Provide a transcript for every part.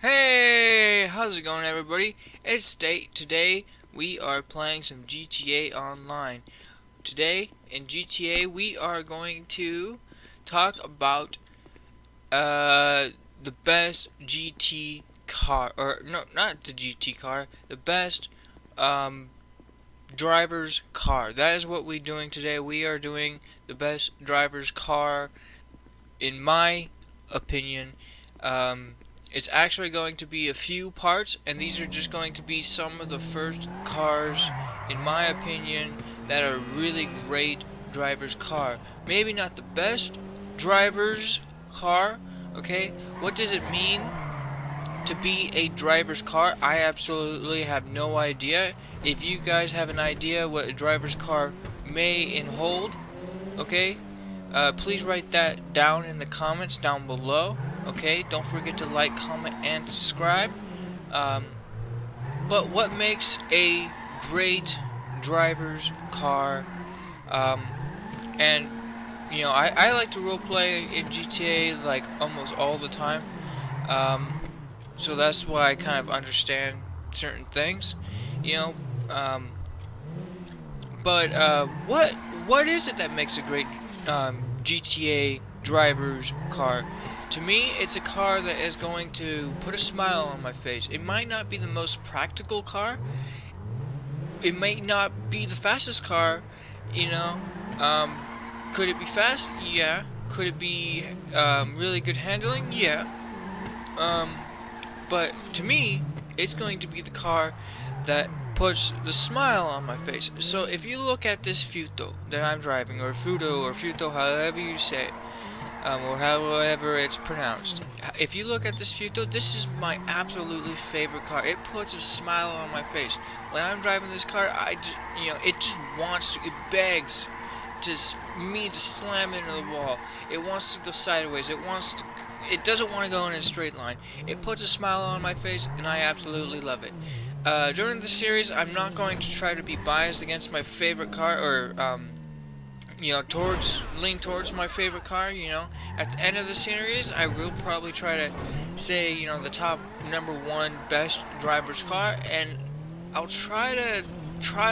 Hey, how's it going, everybody? It's Date. Today we are playing some GTA Online. Today in GTA we are going to talk about the best GT car, or no, not the GT car, the best um driver's car. That is what we're doing today. We are doing the best driver's car in my opinion. Um, it's actually going to be a few parts, and these are just going to be some of the first cars, in my opinion, that are really great driver's car. Maybe not the best driver's car, okay? What does it mean to be a driver's car? I absolutely have no idea. If you guys have an idea what a driver's car may hold, okay, please write that down in the comments down below. Okay, don't forget to like, comment, and subscribe. But what makes a great driver's car? And I like to roleplay in GTA like almost all the time. So that's why I kind of understand certain things. You know, what is it that makes a great GTA driver's car? To me, it's a car that is going to put a smile on my face. It might not be the most practical car. It may not be the fastest car, you know. Could it be fast? Yeah. Could it be really good handling? Yeah. But to me, it's going to be the car that puts the smile on my face. So if you look at this Futo that I'm driving, or Futo, however you say it, or however it's pronounced. If you look at this Futo, this is my absolutely favorite car. It puts a smile on my face. When I'm driving this car, it just wants to, it begs me to slam into the wall. It wants to go sideways. It doesn't want to go in a straight line. It puts a smile on my face, and I absolutely love it. During the series, I'm not going to try to be biased against my favorite car, or lean towards my favorite car. At the end of the series, I will probably try to say, the top #1 best driver's car, and I'll try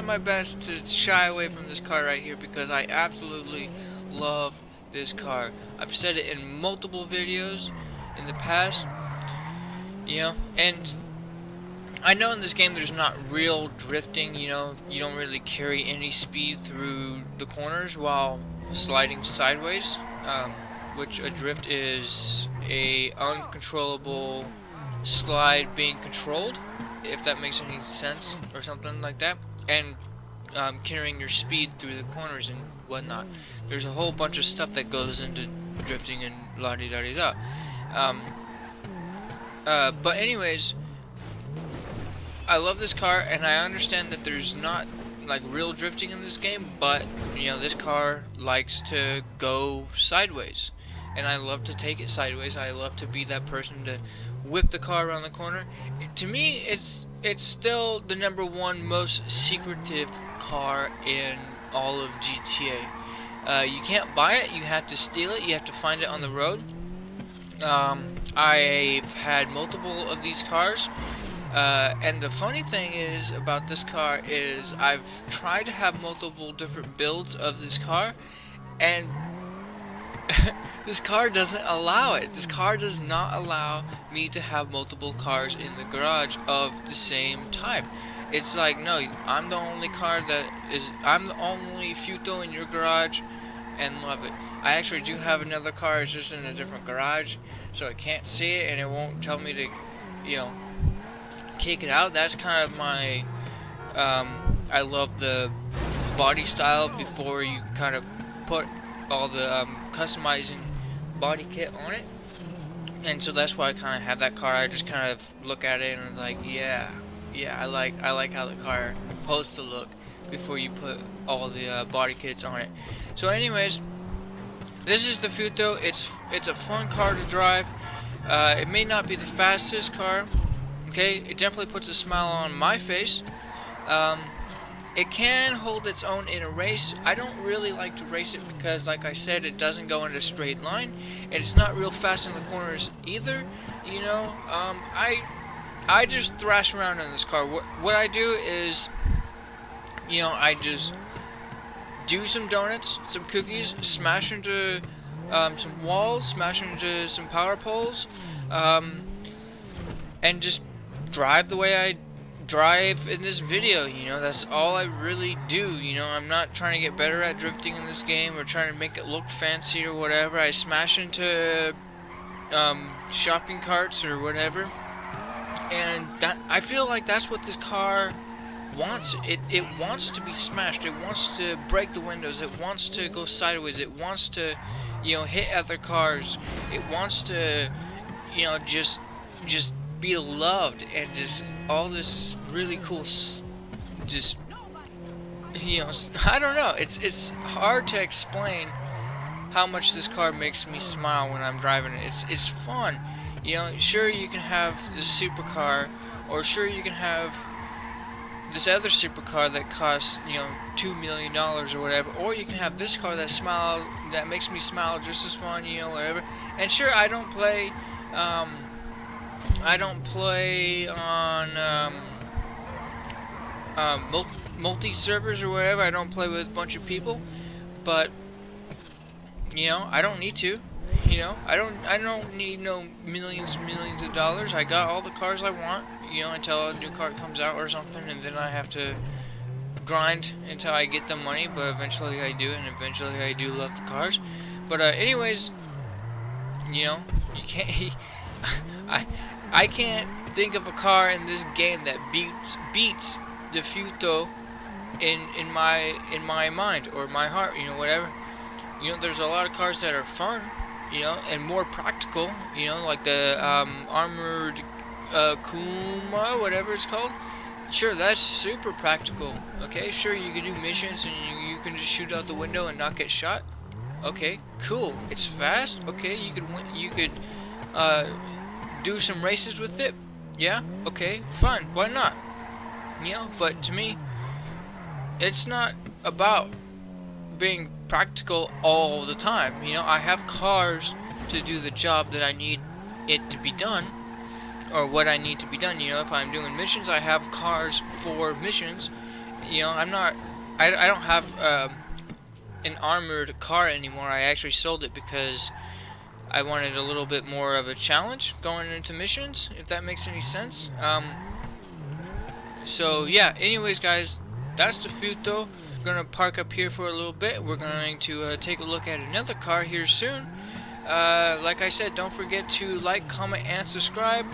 my best to shy away from this car right here, because I absolutely love this car. I've said it in multiple videos in the past, and I know in this game there's not real drifting, you don't really carry any speed through the corners while sliding sideways, which a drift is a uncontrollable slide being controlled, if that makes any sense, or something like that, and carrying your speed through the corners and whatnot. There's a whole bunch of stuff that goes into drifting and la-di-da-di-da. But anyways, I love this car, and I understand that there's not like real drifting in this game, but this car likes to go sideways, and I love to take it sideways. I love to be that person to whip the car around the corner. To me, it's still the #1 most secretive car in all of GTA. You can't buy it, you have to steal it, you have to find it on the road. I've had multiple of these cars. And the funny thing is about this car is I've tried to have multiple different builds of this car, and this car doesn't allow it. This car does not allow me to have multiple cars in the garage of the same type. It's like, no, I'm the only Futo in your garage, and love it. I actually do have another car, it's just in a different garage, so I can't see it, and it won't tell me to, kick it out. That's kind of my I love the body style before you kind of put all the customizing body kit on it, and so that's why I kind of have that car. I just kind of look at it and it's like, yeah, I like how the car is supposed to look before you put all the body kits on it. So anyways, this is the Futo. It's a fun car to drive. It may not be the fastest car. Okay, it definitely puts a smile on my face. it can hold its own in a race. I don't really like to race it because, like I said, it doesn't go in a straight line, and it's not real fast in the corners either. You know, I just thrash around in this car. What I do is, you know, I just do some donuts, some cookies, smash into some walls, smash into some power poles, and just drive the way I drive in this video. You know, that's all I really do. You know, I'm not trying to get better at drifting in this game or trying to make it look fancy or whatever. I smash into shopping carts or whatever, and that, I feel like that's what this car wants. It wants to be smashed. It wants to break the windows. It wants to go sideways. It wants to, you know, hit other cars. It wants to, you know, just be loved, and just all this really cool, just, you know, I don't know. It's hard to explain how much this car makes me smile when I'm driving it. It's fun. You know, sure, you can have this supercar, or sure, you can have this other supercar that costs, you know, $2 million or whatever, or you can have this car that makes me smile just as fun, you know, whatever. And sure, I don't play on multi servers or whatever. I don't play with a bunch of people, but you know, I don't need to. You know, I don't need no millions of dollars. I got all the cars I want, you know, until a new car comes out or something, and then I have to grind until I get the money, but eventually I do, and eventually I do love the cars. But anyways, you know, you can't I can't think of a car in this game that beats the Futo in my mind or my heart, you know, whatever. You know, there's a lot of cars that are fun, you know, and more practical, you know, like the armored Kuma, whatever it's called. Sure, that's super practical. Okay, sure, you can do missions and you can just shoot out the window and not get shot. Okay, cool. It's fast. Okay, you could win. You could do some races with it. Yeah. Okay. Fine. Why not? You know. But to me, it's not about being practical all the time. You know, I have cars to do the job that I need it to be done, or what I need to be done. You know, if I'm doing missions, I have cars for missions. You know, I don't have an armored car anymore. I actually sold it because I wanted a little bit more of a challenge going into missions, if that makes any sense. So yeah, anyways guys, that's the Futo. We're gonna park up here for a little bit. We're going to take a look at another car here soon. Like I said, don't forget to like, comment, and subscribe.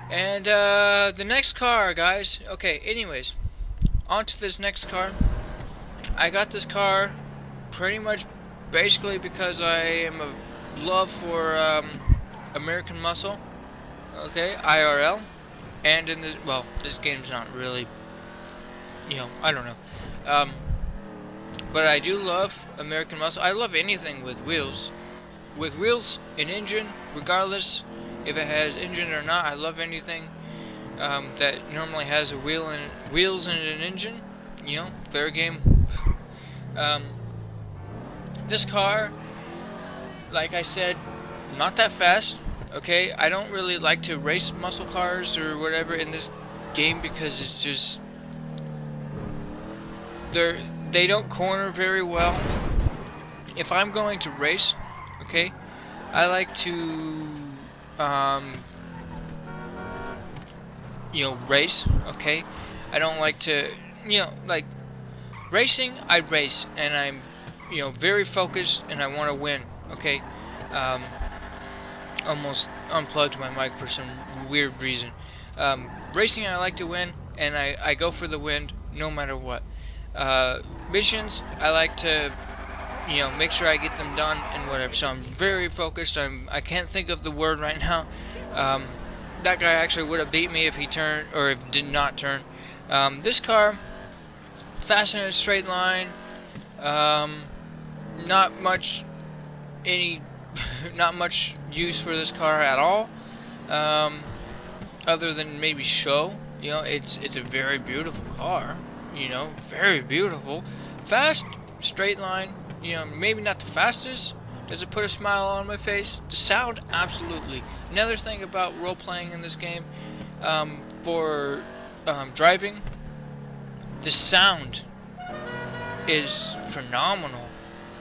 And the next car, guys. Okay, anyways, on to this next car. I got this car pretty much basically because I am a love for American Muscle, okay, IRL, and in this, well, this game's not really, you know, I don't know, but I do love American Muscle. I love anything with wheels, an engine, regardless if it has engine or not. I love anything that normally has a wheels and an engine, you know, fair game. This car, like I said, not that fast, okay? I don't really like to race muscle cars or whatever in this game because it's just, they don't corner very well. If I'm going to race, okay, I like to, you know, race, okay? I don't like to, you know, like, racing, I race, and I'm, you know, very focused, and I want to win, okay? Almost unplugged my mic for some weird reason. Racing, I like to win, and I go for the win no matter what. Missions, I like to, you know, make sure I get them done and whatever. So I'm very focused. I can't think of the word right now. That guy actually would have beat me if he turned, or if did not turn. This car, fast in a straight line. Not much use for this car at all, other than maybe show. You know, it's a very beautiful car. You know, very beautiful. Fast, straight line. You know, maybe not the fastest. Does it put a smile on my face? The sound, absolutely. Another thing about role-playing in this game, for driving, the sound is phenomenal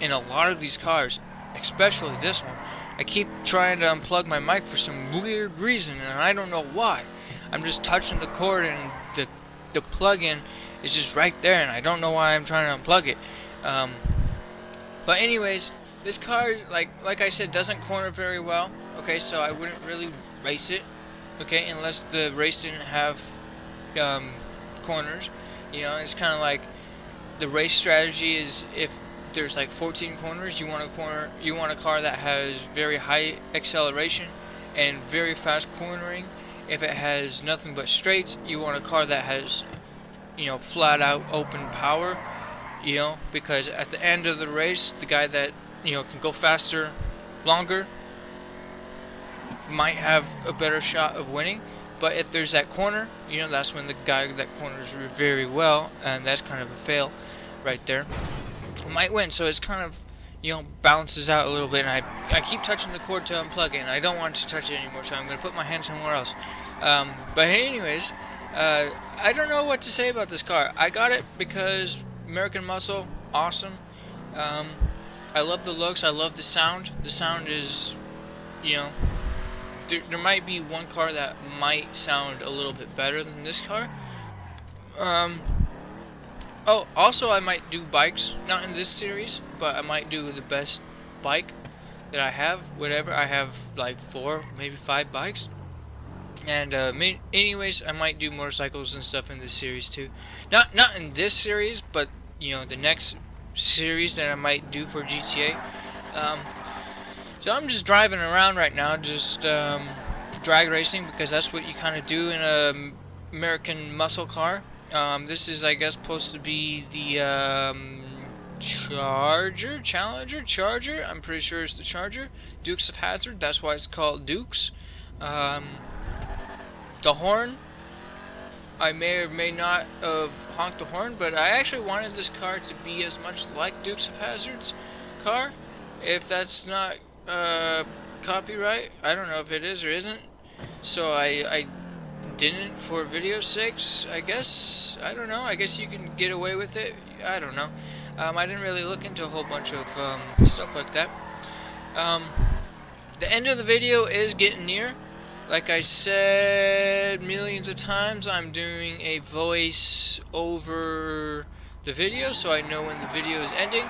in a lot of these cars, especially this one. I keep trying to unplug my mic for some weird reason, and I don't know why. I'm just touching the cord, and the plug-in is just right there, and I don't know why I'm trying to unplug it. But anyways, this car, like I said, doesn't corner very well. Okay, so I wouldn't really race it. Okay, unless the race didn't have corners. You know, it's kind of like the race strategy is if there's like 14 corners, you want a car that has very high acceleration and very fast cornering. If it has nothing but straights, you want a car that has, you know, flat out open power. You know, because at the end of the race, the guy that, you know, can go faster, longer, might have a better shot of winning. But if there's that corner, you know, that's when the guy that corners very well, and that's kind of a fail right there, might win. So it's kind of, you know, balances out a little bit, and I keep touching the cord to unplug it, and I don't want to touch it anymore, so I'm going to put my hand somewhere else. But anyways, I don't know what to say about this car. I got it because American Muscle, awesome. I love the looks, I love the sound. The sound is, you know, there might be one car that might sound a little bit better than this car. Oh, also I might do bikes, not in this series, but I might do the best bike that I have, whatever. I have like 4, maybe 5 bikes. And anyways, I might do motorcycles and stuff in this series too. Not in this series, but you know, the next series that I might do for GTA. So I'm just driving around right now, just drag racing, because that's what you kind of do in a American muscle car. This is, I guess, supposed to be the Charger. I'm pretty sure it's the Charger. Dukes of Hazzard. That's why it's called Dukes. The horn, I may or may not have honked the horn, but I actually wanted this car to be as much like Dukes of Hazzard's car. If that's not copyright, I don't know if it is or isn't. So I didn't for video's sakes, I guess. I don't know. I guess you can get away with it. I don't know. I didn't really look into a whole bunch of stuff like that. The end of the video is getting near. Like I said millions of times, I'm doing a voice over the video so I know when the video is ending,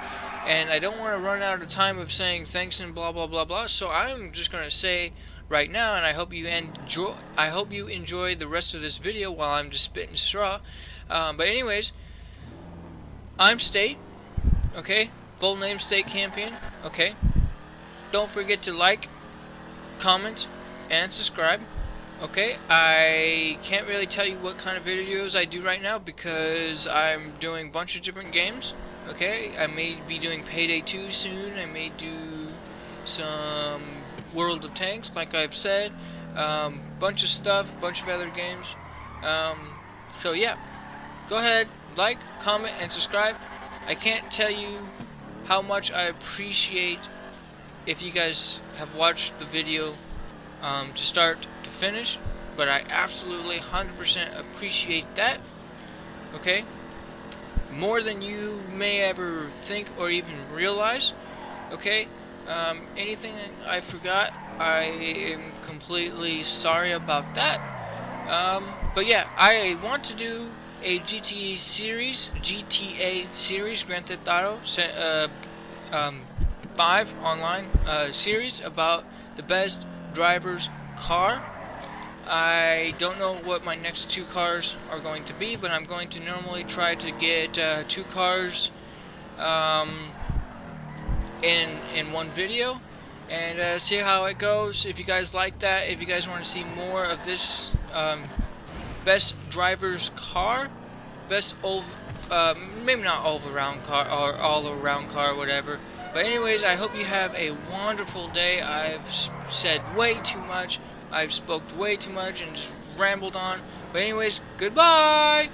and I don't want to run out of time of saying thanks and blah blah blah blah. So I'm just gonna say right now, and I hope you enjoy the rest of this video while I'm just spitting straw. But anyways, I'm State. Okay, full name State Campion. Okay, don't forget to like, comment, and subscribe. Okay, I can't really tell you what kind of videos I do right now because I'm doing a bunch of different games. Okay, I may be doing Payday 2 soon. I may do some World of Tanks, like I've said. Bunch of stuff, bunch of other games. So yeah, go ahead, like, comment, and subscribe. I can't tell you how much I appreciate if you guys have watched the video to start to finish, but I absolutely 100% appreciate that. Okay, more than you may ever think or even realize. Okay, anything I forgot, I am completely sorry about that. But yeah, I want to do a GTA series, Grand Theft Auto 5 online series about the best driver's car. I don't know what my next 2 cars are going to be, but I'm going to normally try to get 2 cars in one video and see how it goes. If you guys like that, if you guys want to see more of this best driver's car, best maybe not all-around car or all-around car, whatever. But anyways, I hope you have a wonderful day. I've said way too much. I've spoke way too much and just rambled on. But anyways, goodbye!